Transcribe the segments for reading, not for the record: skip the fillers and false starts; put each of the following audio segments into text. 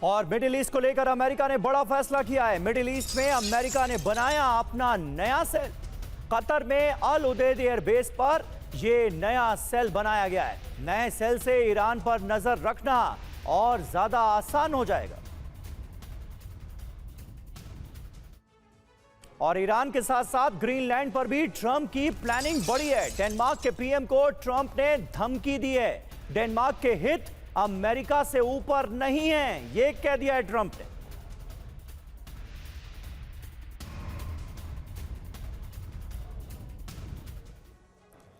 और middle east को लेकर अमेरिका ने बड़ा फैसला किया है। मिडिल ईस्ट में अमेरिका ने बनाया अपना नया सेल। कतर में अल उदेद एयरबेस पर यह नया सेल बनाया गया है। नए सेल से ईरान पर नजर रखना और ज्यादा आसान हो जाएगा। और ईरान के साथ साथ ग्रीनलैंड पर भी ट्रंप की प्लानिंग बढ़ी है। डेनमार्क के पीएम को ट्रंप ने धमकी दी है। डेनमार्क के हित अमेरिका से ऊपर नहीं है, यह कह दिया है ट्रंप ने।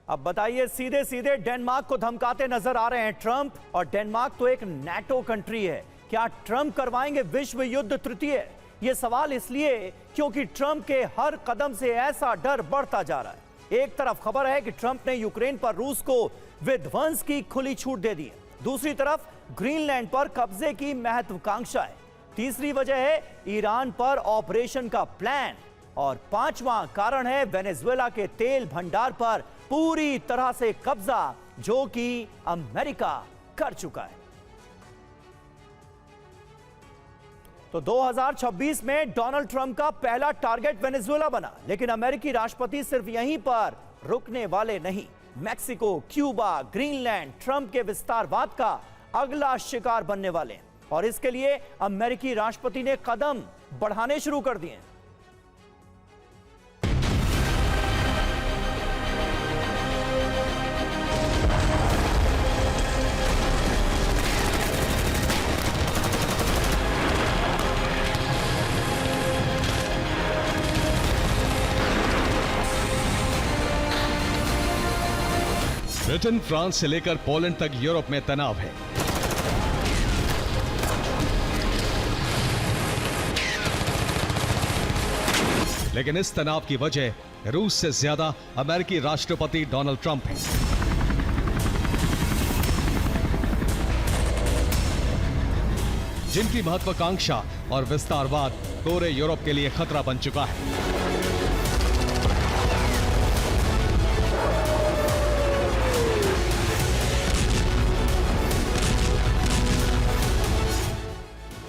अब बताइए, सीधे सीधे डेनमार्क को धमकाते नजर आ रहे हैं ट्रंप। और डेनमार्क तो एक नाटो कंट्री है। क्या ट्रंप करवाएंगे विश्व युद्ध तृतीय? यह सवाल इसलिए क्योंकि ट्रंप के हर कदम से ऐसा डर बढ़ता जा रहा है। एक तरफ खबर है कि ट्रंप ने यूक्रेन पर रूस को विध्वंस की खुली छूट दे दी है, दूसरी तरफ ग्रीनलैंड पर कब्जे की महत्वाकांक्षा है, तीसरी वजह है ईरान पर ऑपरेशन का प्लान, और पांचवां कारण है वेनेजुएला के तेल भंडार पर पूरी तरह से कब्जा, जो कि अमेरिका कर चुका है। तो 2026 में डोनाल्ड ट्रंप का पहला टारगेट वेनेजुएला बना, लेकिन अमेरिकी राष्ट्रपति सिर्फ यहीं पर रुकने वाले नहीं। मैक्सिको, क्यूबा, ग्रीनलैंड ट्रंप के विस्तारवाद का अगला शिकार बनने वाले हैं, और इसके लिए अमेरिकी राष्ट्रपति ने कदम बढ़ाने शुरू कर दिए हैं। ब्रिटेन, फ्रांस से लेकर पोलैंड तक यूरोप में तनाव है। लेकिन इस तनाव की वजह रूस से ज्यादा अमेरिकी राष्ट्रपति डोनाल्ड ट्रंप हैं। जिनकी महत्वाकांक्षा और विस्तारवाद पूरे यूरोप के लिए खतरा बन चुका है।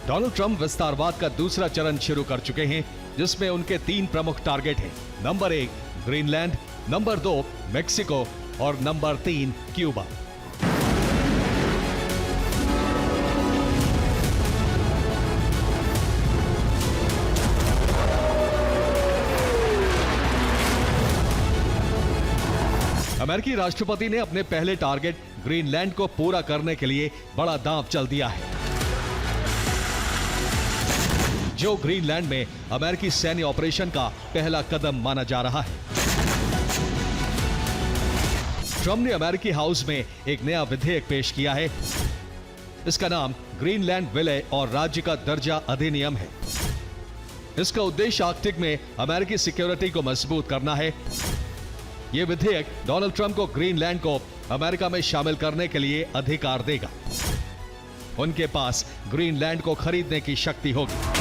डोनाल्ड ट्रंप विस्तारवाद का दूसरा चरण शुरू कर चुके हैं, जिसमें उनके 3 प्रमुख टारगेट हैं। नंबर 1 ग्रीनलैंड, नंबर 2 मेक्सिको और नंबर 3 क्यूबा। अमेरिकी राष्ट्रपति ने अपने पहले टारगेट ग्रीनलैंड को पूरा करने के लिए बड़ा दांव चल दिया है, जो ग्रीनलैंड में अमेरिकी सैन्य ऑपरेशन का पहला कदम माना जा रहा है। ट्रंप ने अमेरिकी हाउस में एक नया विधेयक पेश किया है। इसका नाम ग्रीनलैंड विलय और राज्य का दर्जा अधिनियम है। इसका उद्देश्य आर्कटिक में अमेरिकी सिक्योरिटी को मजबूत करना है। यह विधेयक डोनाल्ड ट्रंप को ग्रीनलैंड को अमेरिका में शामिल करने के लिए अधिकार देगा। उनके पास ग्रीनलैंड को खरीदने की शक्ति होगी।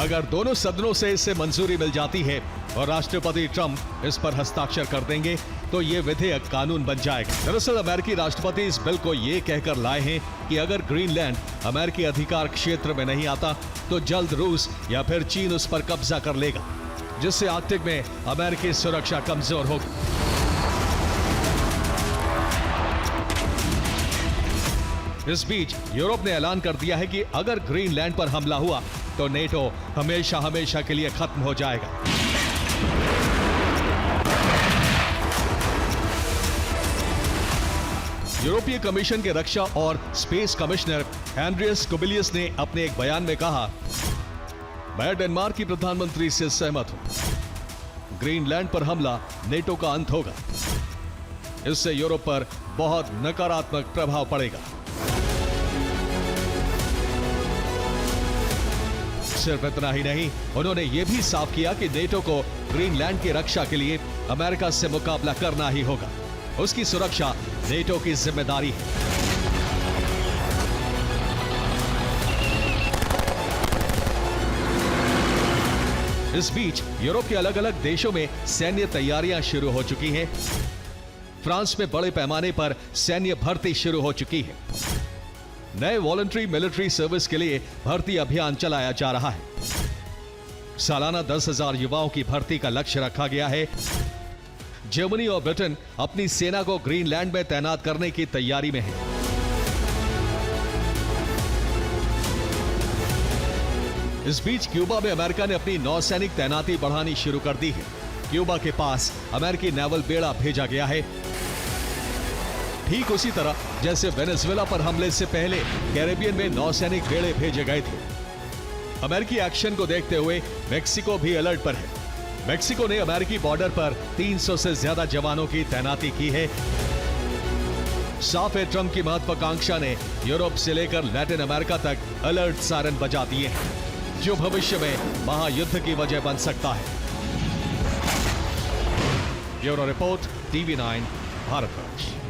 अगर दोनों सदनों से इसे मंजूरी मिल जाती है और राष्ट्रपति ट्रंप इस पर हस्ताक्षर कर देंगे, तो यह विधेयक कानून बन जाएगा। दरअसल अमेरिकी राष्ट्रपति इस बिल को यह कहकर लाए हैं कि अगर ग्रीनलैंड अमेरिकी अधिकार क्षेत्र में नहीं आता, तो जल्द रूस या फिर चीन उस पर कब्जा कर लेगा, जिससे आर्कटिक में अमेरिकी सुरक्षा कमजोर होगी। इस बीच यूरोप ने ऐलान कर दिया है कि अगर ग्रीनलैंड पर हमला हुआ तो नेटो हमेशा हमेशा के लिए खत्म हो जाएगा। यूरोपीय कमीशन के रक्षा और स्पेस कमिश्नर एंड्रियस कुबिलियस ने अपने एक बयान में कहा, मैं डेनमार्क की प्रधानमंत्री से सहमत हूं। ग्रीनलैंड पर हमला नेटो का अंत होगा। इससे यूरोप पर बहुत नकारात्मक प्रभाव पड़ेगा। सिर्फ इतना ही नहीं, उन्होंने यह भी साफ किया कि नेटो को ग्रीनलैंड की रक्षा के लिए अमेरिका से मुकाबला करना ही होगा। उसकी सुरक्षा नेटो की जिम्मेदारी है। इस बीच यूरोप के अलग अलग देशों में सैन्य तैयारियां शुरू हो चुकी हैं। फ्रांस में बड़े पैमाने पर सैन्य भर्ती शुरू हो चुकी है। नए वॉलंटरी मिलिट्री सर्विस के लिए भर्ती अभियान चलाया जा रहा है। सालाना 10,000 युवाओं की भर्ती का लक्ष्य रखा गया है। जर्मनी और ब्रिटेन अपनी सेना को ग्रीनलैंड में तैनात करने की तैयारी में है। इस बीच क्यूबा में अमेरिका ने अपनी नौसैनिक तैनाती बढ़ानी शुरू कर दी है। क्यूबा के पास अमेरिकी नेवल बेड़ा भेजा गया है। ठीक उसी तरह जैसे वेनेजुएला पर हमले से पहले कैरेबियन में नौसैनिक बेड़े भेजे गए थे। अमेरिकी एक्शन को देखते हुए मेक्सिको भी अलर्ट पर है। मेक्सिको ने अमेरिकी बॉर्डर पर 300 से ज्यादा जवानों की तैनाती की है। साफ है, ट्रंप की महत्वाकांक्षा ने यूरोप से लेकर लैटिन अमेरिका तक अलर्ट सायरन बजा दिए हैं, जो भविष्य में महायुद्ध की वजह बन सकता है। Bureau report, TV9 Bharatvarsh.